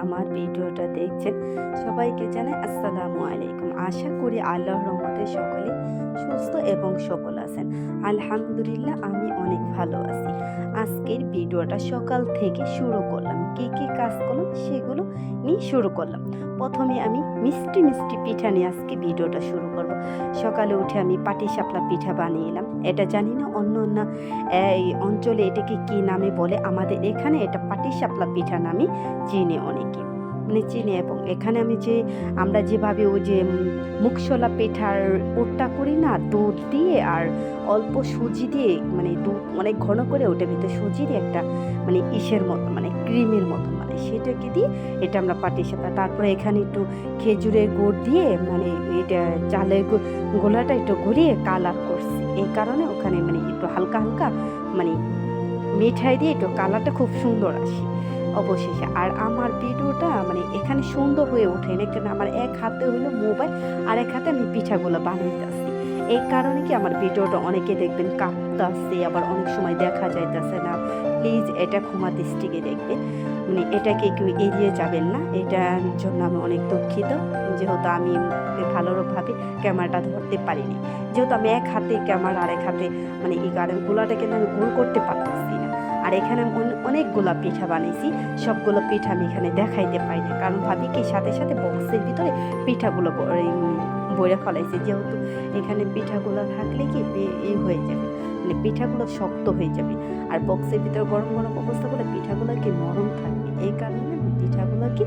আমার ভিডিওটা দেখছেন সবাইকে জানাই আসসালামু আলাইকুম। আশা করি আল্লাহর রহমতে সকলে সুস্থ এবং সবল আছেন। আলহামদুলিল্লাহ আমি অনেক ভালো আছি। আজকের ভিডিওটা সকাল থেকে শুরু করলাম, কি কি কাজ করলাম সেগুলো নিয়ে শুরু করলাম। প্রথমে আমি মিষ্টি মিষ্টি পিঠা নিয়ে আজকে ভিডিওটা শুরু করব। সকালে উঠে আমি পাটিসাপলা পিঠা বানিয়ে এলাম। এটা জানি না অন্য অন্য এই অঞ্চলে এটাকে কি নামে বলে, আমাদের এখানে এটা পাটিসাপলা পিঠা নামে চিনি অনেকে, মানে চিনি। এবং এখানে আমরা যেভাবে ওই যে মুগশলা পিঠার পুরটা করি না, দুধ দিয়ে আর অল্প সুজি দিয়ে, মানে দুধ অনেক ঘন করে ওটার ভিতরে সুজি দিয়ে একটা মানে ইসের মতো, মানে ক্রিমের মতো, মানে সেটাকে দিয়ে এটা আমরা পাটিসাপলা। তারপরে এখানে একটু খেজুরের গুড় দিয়ে, মানে এটা চালের গোলাটা একটু গড়িয়ে কালার করছি, এই কারণে ওখানে মানে একটু হালকা হালকা মানে মিঠাই দিয়ে একটু কালারটা খুব সুন্দর আসে অবশেষে। আর আমার ভিডিওটা মানে এখানে সুন্দর হয়ে ওঠে না, কারণ আমার এক হাতে হলো মোবাইল আর এক হাতে আমি পিঠাগুলো বানাইতেছি। এই কারণে কি আমার ভিডিওটা অনেকে দেখবেন কাঁপতেছে, আবার অনেক সময় দেখা যাইতেছে না। প্লিজ এটা ক্ষমা দৃষ্টিকে দেখবেন, মানে এটাকে কেউ এড়িয়ে যাবেন না, এটার জন্য আমি অনেক দুঃখিত। যেহেতু আমি ভালোভাবে ক্যামেরাটা ধরতে পারিনি, যেহেতু আমি এক হাতে ক্যামেরা আর এক হাতে মানে এই গোলাটা কিন্তু আমি গোল করতে পারতেছি না। আর এখানে আমি অনেকগুলো পিঠা বানিয়েছি, সবগুলো পিঠা আমি এখানে দেখাইতে পারি না, কারণ ভাবি কি সাথে সাথে বক্সের ভিতরে পিঠাগুলো বইরে ফেলাইছি, যেহেতু এখানে পিঠাগুলো থাকলে কি এই হয়ে যাবে, মানে পিঠাগুলো শক্ত হয়ে যাবে। আর বক্সের ভিতরে গরম গরম অবস্থা করে পিঠাগুলো কি নরম থাকবে, এই কারণে পিঠাগুলো কি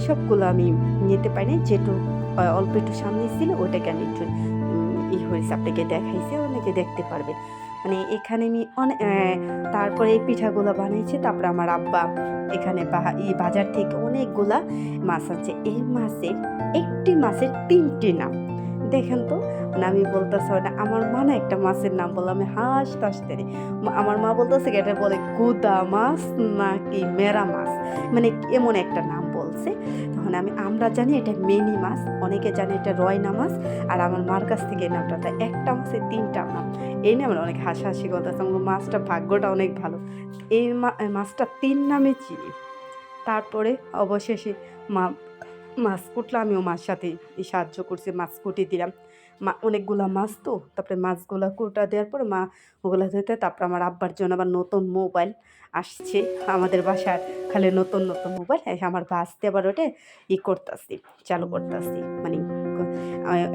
সবগুলো আমি নিতে পারিনি। যেটু অল্প একটু সামনে ছিল ওটাকে আমি একটু হয়েছে আপনাকে দেখাইছে, অনেকে দেখতে পারবে। মানে এখানে আমি তারপরে এই পিঠাগুলো বানাইছে। তারপরে আমার আব্বা এখানে বাজার থেকে অনেকগুলা মাছ আছে। এই মাছের একটি মাছের তিনটি নাম দেখেন তো, মানে আমি বলতেছি না, আমার মা না একটা মাছের নাম বললাম, আমি হাসতে আমার মা বলতেছে এটা বলে গুদা মাছ নাকি মেরা মাছ, মানে এমন একটা নাম বলছে। তখন আমরা জানি এটা মেনি মাছ, অনেকে জানে এটা রয়না মাছ। আর আমার মার কাছ থেকে এই নামটা, তাই একটা মাছের তিনটা নাম, এই নিয়ে আমরা অনেক হাসাহাসি করতেছে। আমার মাছটা ভাগ্যটা অনেক ভালো, এই মাছটা তিন নামে চিনি। তারপরে অবশেষে মা মাছ কুটলো, আমিও মার সাথে সাহায্য করছি, মাছ কুটি দিলাম। অনেকগুলা মাছ তো, তারপরে মাছগুলা কুটা দেওয়ার পরে মা ওগুলা ধুতে, তারপর আমার আব্বার জন্য আবার নতুন মোবাইল আসছে আমাদের বাসায়, খালি নতুন নতুন মোবাইল আমার বাঁচতে আবার ওটা করতেছি, চালু করতেছি, মানে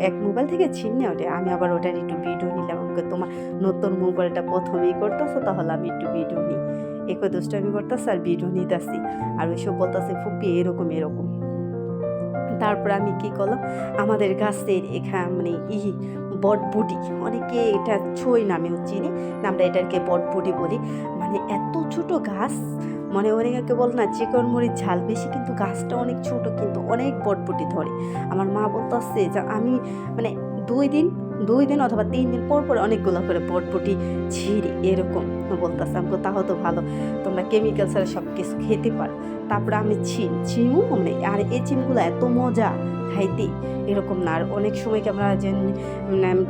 এক মোবাইল থেকে ছিনে ওটা আমি আবার ওটার একটু ভিডিও নিলাম। আমাকে তোমার নতুন মোবাইলটা প্রথমেই করতেছো, তাহলে আমি একটু ভিডিও নিই, একই দুষ্টামি করতেছে আর ভিডিও নিতেছি, আর ওইসব বলতেছে ফুপি এরকম এরকম। তারপর আমি কি করলাম, আমাদের গাছের মানে বটবুটি, অনেকে এটা ছই নামেও চিনি, আমরা এটাকে বটবুটি বলি। মানে এত ছোট গাছ, মানে অনেকে বল না চিকন মরিচ ঝাল বেশি, কিন্তু গাছটা অনেক ছোট কিন্তু অনেক বটবুটি ধরে। আমার মা বলতেছে যে আমি মানে দুই দিন অথবা 3 দিন পর পর অনেকগুলো করে বটবুটি ছিঁড়ি, এরকম বলতেছে। আমাকে তাহলে তো ভালো, তোমরা কেমিক্যাল ছাড়া সব কিছু খেতে পারো। তারপরে আমি চিমু, মানে আর এই চিমগুলো এত মজা খাইতে, এরকম না। আর অনেক সময় কি আমরা যে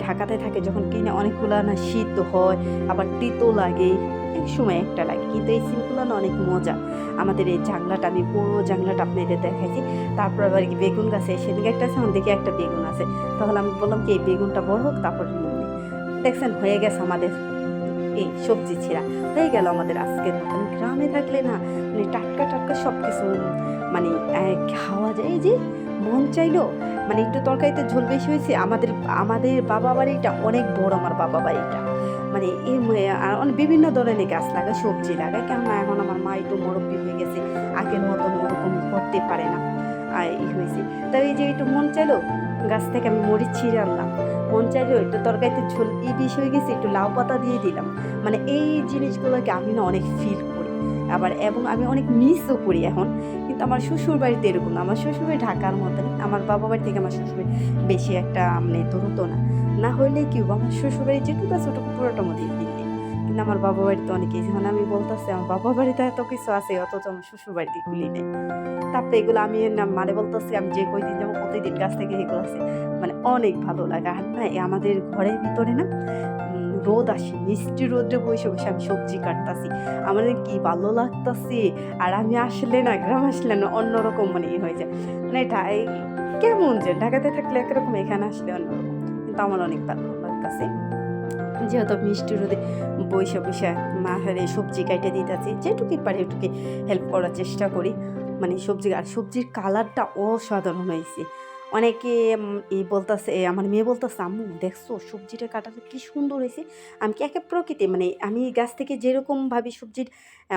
ঢাকাতে থাকে যখন কিনে, অনেকগুলো না শীত হয়, আবার তিতো লাগে, এক সময় একটা লাগে, কিন্তু এই সিমগুলো না অনেক মজা। আমাদের এই জাংলাটা, আমি পুরো জাংলাটা আপনাদের দেখাইছি। তারপর আবার কি বেগুন গাছে সেদিকে একটা আছে, আমার দেখে একটা বেগুন আছে, তাহলে আমি বললাম কি এই বেগুনটা বড় হোক তারপর দেখছেন হয়ে গেছে আমাদের এই সবজি ছিঁড়া, হয়ে গেল আমাদের আজকের মতন। গ্রামে থাকলে না মানে টাটকা টাটকা সব কিছু মানে খাওয়া যায়। এই যে মন চাইলো মানে একটু তরকারিতে ঝোল বেশি হয়েছে, আমাদের বাবা বাড়িটা অনেক বড়, আমার বাবা বাড়িটা মানে আর অনেক বিভিন্ন ধরনের গাছ লাগায়, সবজি লাগায়। কেননা এখন আমার মা একটু মুরব্বি হয়ে গেছে, আগের মতন ওরকম করতে পারে না, আর হয়েছে। তাই এই যে একটু মন চাইলো গাছ থেকে আমি মরিচ ছিঁড়ে আনলাম, মন চাইলো একটু তরকারিতে ঝোল বেশি হয়ে গেছে, একটু লাউ পাতা দিয়ে দিলাম। মানে এই জিনিসগুলোকে আমি না অনেক ফিল করি, আবার এবং আমি অনেক মিসও করি এখন। কিন্তু আমার শ্বশুর বাড়িতে এরকম না, আমার শ্বশুরবাড়ি ঢাকার মতন, আমার বাবা বাড়ি থেকে আমার শ্বশুরবাড়ি বেশি একটা মানে দূরত্ব না, না হইলে কি আমার শ্বশুরবাড়ি যেটুকু আছে ওটুকু পুরোটা মধ্যে দিতে। কিন্তু আমার বাবা বাড়িতে অনেক কিছু, মানে আমি বলতেছি আমার বাবা বাড়িতে এত কিছু আছে, অথচ আমার শ্বশুর বাড়িতে গুলি নেই। তারপরে এগুলো আমি মানে বলতেছি আমি যে কই দিন যাবো প্রতিদিন গাছ থেকে এগুলো আছে, মানে অনেক ভালো লাগে। আর না আমাদের ঘরের ভিতরে না রোদ আসে, মিষ্টি রোদে বসে, বসে আমি সবজি কাটতাছি। আমার যে কি ভালো লাগতাছে। আর আমি আসলে না গ্রামে আসলে না অন্যরকম মানে হয়ে যায়। মানে এটা কেমন যে ঢাকাতে থাকলে একরকম, এখানে আসলে অন্যরকম। কিন্তু আমার অনেক ভালো লাগতাছে। যেহেতু মিষ্টি রোদে বইসা, বইসা মাহারে সবজি কাইটে দিতাছি। যেটুকুই পারি ওটুকুই হেল্প করার চেষ্টা করি। মানে সবজির কালারটা অসাধারণ হইছে। অনেকে বলতাছে, আমার মেয়ে বলতাছে, "আম্মু দেখছো সবজিটা কাটাটা কি সুন্দর হইছে?" আমি কি একে প্রকৃতি মানে আমি গাছ থেকে যেরকম ভাবি সবজির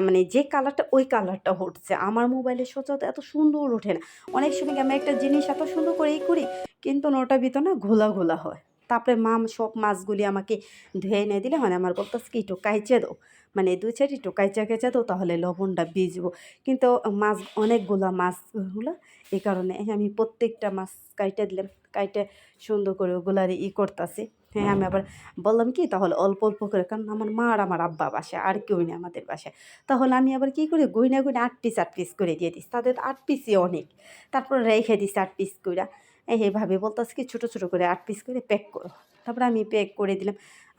মানে যে কালারটা ওই কালারটা উঠছে। আমার মোবাইলে সচরাচর এত সুন্দর ওঠে না। অনেক সময় কি আমি একটা জিনিস এত সুন্দর করে করি কিন্তু না ওটার ভিতর না ঘোলা, ঘোলা হয়। তারপরে মা সব মাছগুলি আমাকে ধুয়ে এনে দিলে মানে আমার বলতেছে কি একটু কাইচা দাও। মানে ২ সাইড একটু কাইচা দাও তাহলে লবণটা ভিজবো। কিন্তু মাছ অনেকগুলা মাছগুলা এই কারণে আমি প্রত্যেকটা মাছ কাইটা দিলাম। কাইটা সুন্দর করে ওগুলার করতাছি। হ্যাঁ, আমি আবার বললাম কি তাহলে অল্প, অল্প করে কারণ আমার মা আর আমার আব্বা বাসায় আর কেউ নেই আমাদের বাসায়। তাহলে আমি আবার কি করি গইনা, গইনা ৮ পিস, ৮ পিস করে দিয়ে দিছি। তাদের ৮ পিসই অনেক। তারপর রেইখে দিছি ৮ পিস কইরা। এভাবে বলতাছে কি ছোট, ছোট করে ৮ পিস করে প্যাক করো। তারপরে আমি প্যাক করে দিলাম।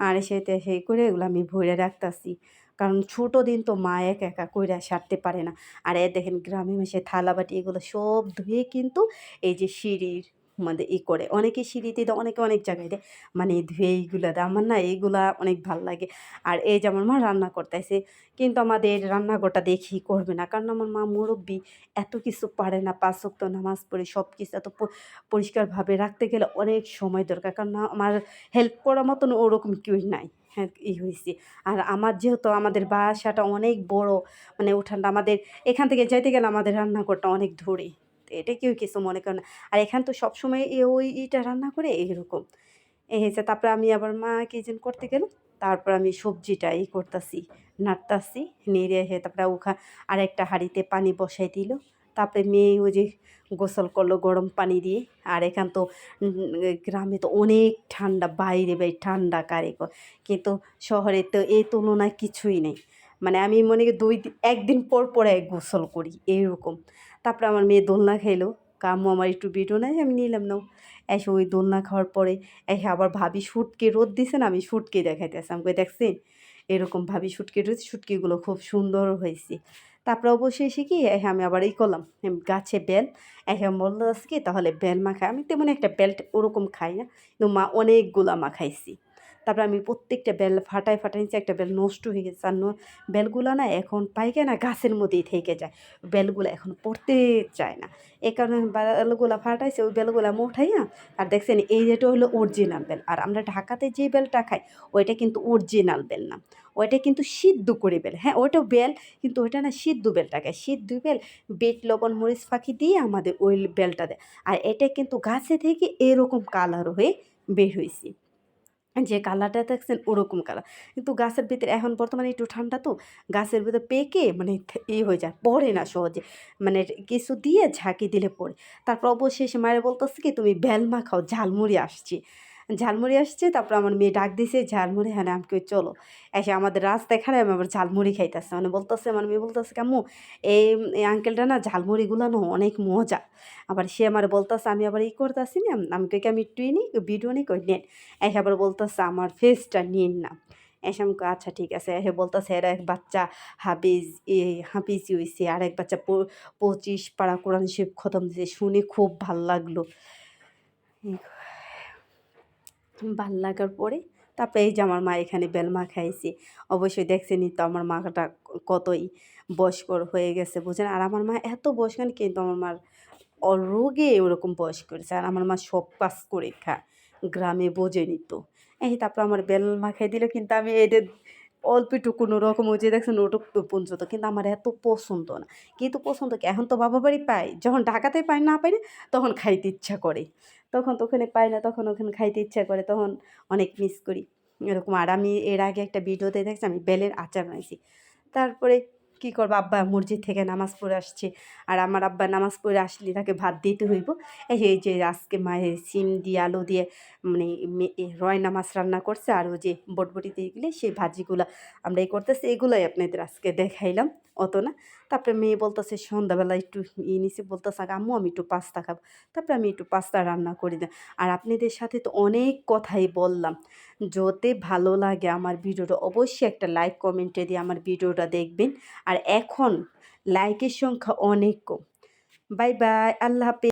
আর সেই করে এগুলো আমি ভইরা রাখতাছি। কারণ ছোট দিন তো মা একা, একা কইরা সারতে পারে না। আর দেখেন গ্রামে মাসে থালাবাটি এগুলো সব ধুয়ে কিন্তু এই যে সিঁড়ির মানে করে। অনেকে সিঁড়িতে দেয়, অনেকে অনেক জায়গায় দেয়। মানে ধুয়ে এইগুলা দেয়। আমার না এইগুলা অনেক ভাল লাগে। আর এই যে আমার মা রান্না করতেছে। কিন্তু আমাদের রান্নাঘরটা দেখেই করবে না। কারণ আমার মা মুরুব্বি, এত কিছু পারে না। ৫ ওয়াক্ত নামাজ পড়ে সবকিছু এত পরিষ্কারভাবে রাখতে গেলে অনেক সময় দরকার। কারণ আমার হেল্প করার মতন ওরকম কেউই নাই। হ্যাঁ, হইছে। আর আমার যেহেতু আমাদের বাসাটা অনেক বড়, মানে উঠানটা আমাদের এখান থেকে যাইতে গেলে আমাদের রান্নাঘরটা অনেক দূরে। তো এটা কেউ কিছু মনে করে না। আর এখানে তো সবসময় ওই ইটা রান্না করে এরকম। এই হয়েছে তারপরে আমি আবার মা কি যেন করতে গেল। তারপর আমি সবজিটা করতাছি, নাড়তাছি। নেড়ে তারপরে আরেকটা হাঁড়িতে পানি বসাই দিল। তারপরে মেয়ে ওই যে গোসল করলো গরম পানি দিয়ে। আর এখান তো গ্রামে তো অনেক ঠান্ডা, বাইরে ঠান্ডা কারে কয়। কিন্তু শহরে তো এই তুলনায় কিছুই নেই। মানে আমি মনে করি ১ দিন পর, পর গোসল করি এইরকম। তারপরে আমার মেয়ে দোলনা খাইলো। আম্মু আমার একটু ভিডিও নেয়, আমি নিলাম নাও। এসে ওই দোলনা খাওয়ার পরে এসে আবার ভাবি শুটকি রোদ দিছে না, আমি শুটকি দেখাইতেছি। আমি কই দেখছেন? এরকম ভাবি শুটকি রোদ, শুটকিগুলো খুব সুন্দর হয়েছে। তারপরে অবশেষে এসে কি আমি আবার করলাম, গাছে বেল। আমি বলতেছি কি তাহলে বেল মাখা। আমি তেমন একটা বেল ওরকম খাই না। কিন্তু মা অনেকগুলা মাখাইছি। তারপরে আমি প্রত্যেকটা বেল ফাটায়, ফাটায় নিচ্ছি। একটা বেল নষ্ট হয়ে গেছে। আর বেলগুলা না এখন পাইকে না গাছের মধ্যেই থেকে যায়। বেলগুলা এখন পড়তে চায় না। এই কারণে বেলগুলা ফাটাইছে, ওই বেলগুলা উঠাইয়া আর দেখছেন এই যেটা হলো অরিজিনাল বেল। আর আমরা ঢাকাতে যে বেলটা খাই ওইটা কিন্তু অরিজিনাল বেল না। ওইটা কিন্তু সিদ্ধ করে বেল। হ্যাঁ, ওইটাও বেল কিন্তু ওইটা না সিদ্ধ বেলটা খায়। সিদ্ধ বেল বিট লবণ মরিচ ফাঁকি দিয়ে আমাদের ওই বেলটা দেয়। আর এটা কিন্তু গাছে থেকে এরকম কালার হয়ে বের হইছে। যে কালারটা দেখছেন ওরকম কালার। কিন্তু গাছের ভিতরে এখন বর্তমানে একটু ঠান্ডা তো, গাছের ভিতরে পেকে মানে হয়ে যায়, পড়ে না সহজে। মানে কিছু দিয়ে ঝাঁকি দিলে পড়ে। তারপর অবশেষে মায়েরা বলতেছে কি তুমি বেল মাখাও, ঝালমুড়ি আসছে। ঝালমুড়ি আসছে, তারপর আমার মেয়ে ডাক দিছে ঝালমুড়ি, হ্যাঁ আমি কই চলো। এসে আমাদের রাস্তায় খাড়ায় আমি আবার ঝালমুড়ি খাইতেছে। মানে বলতেছে আমার মেয়ে বলতেছে কি আম্মু এই আঙ্কেলটা না ঝালমুড়িগুলো না অনেক মজা। আবার সে আমারে বলতেছে আমি আবার করতেছি না, আমি কই কি আমি একটু নিই ভিডিও নিই, কই নেন। এসে আবার বলতেছে আমার ফেসটা নিন না। এসে আমি কই আচ্ছা ঠিক আছে। এসে বলতেছে এর এক বাচ্চা হাফিজ হাফিজি হইছে, আর এক বাচ্চা ২৫ পারা কোরআন শরীফ খতম দিছে। শুনে খুব ভাল লাগলো। ভাল লাগার পরে তারপরে এই যে আমার মা এখানে বেল মাখাইছে। অবশ্যই দেখছেনই তো আমার মাটা কতই বয়স্কর হয়ে গেছে বুঝেন। আর আমার মা এত বয়স্ক না কিন্তু আমার মার রোগে ওরকম বয়স করেছে। আর আমার মা সব কাজ করে খায়। গ্রামে বোঝেনি তো। তারপর আমার বেল মাখাই দিল কিন্তু আমি এদের অল্প একটু কোনোরকম ওই যে দেখছেন ওটুকু পর্যন্ত। কিন্তু আমার এত পছন্দ না। কিন্তু পছন্দ কি এখন তো বাবার বাড়ি পাই। যখন ঢাকাতে পাই না তখন খাইতে ইচ্ছা করে। তখন তো ওখানে পাই না, তখন ওখানে খাইতে ইচ্ছা করে, তখন অনেক মিস করি। এরকম আর আমি এর আগে একটা ভিডিওতে দেখছি আমি বেলের আচার বানাইছি। তারপরে কি করবো, আব্বা মসজিদ থেকে নামাজ পড়ে আসছে, আর আমার আব্বা নামাজ পড়ে আসলে তাকে ভাত দিতে হইব। এই যে আজকে মায়ের সিম দিয়ে আলু দিয়ে মানে রয়না মাছ রান্না করছে, আর ওই যে বটবটি দিয়ে গেলে সেই ভাজিগুলা আমরা এই করতেছি, এগুলোই আপনাদের আজকে দেখাইলাম, অত না। তারপরে মেয়ে বলতেছে সন্ধ্যাবেলা একটু নিচে বলতেছে আম্মু আমি একটু পাস্তা খাবো। তারপরে আমি একটু পাস্তা রান্না করে দিই। আর আপনাদের সাথে তো অনেক কথাই বললাম। যদি ভালো লাগে আমার ভিডিওটা অবশ্যই একটা লাইক কমেন্টে দিয়ে আমার ভিডিওটা দেখবেন। আর এখন লাইকের সংখ্যা অনেক কম। বাই বাই, আল্লাহ হাফেজ।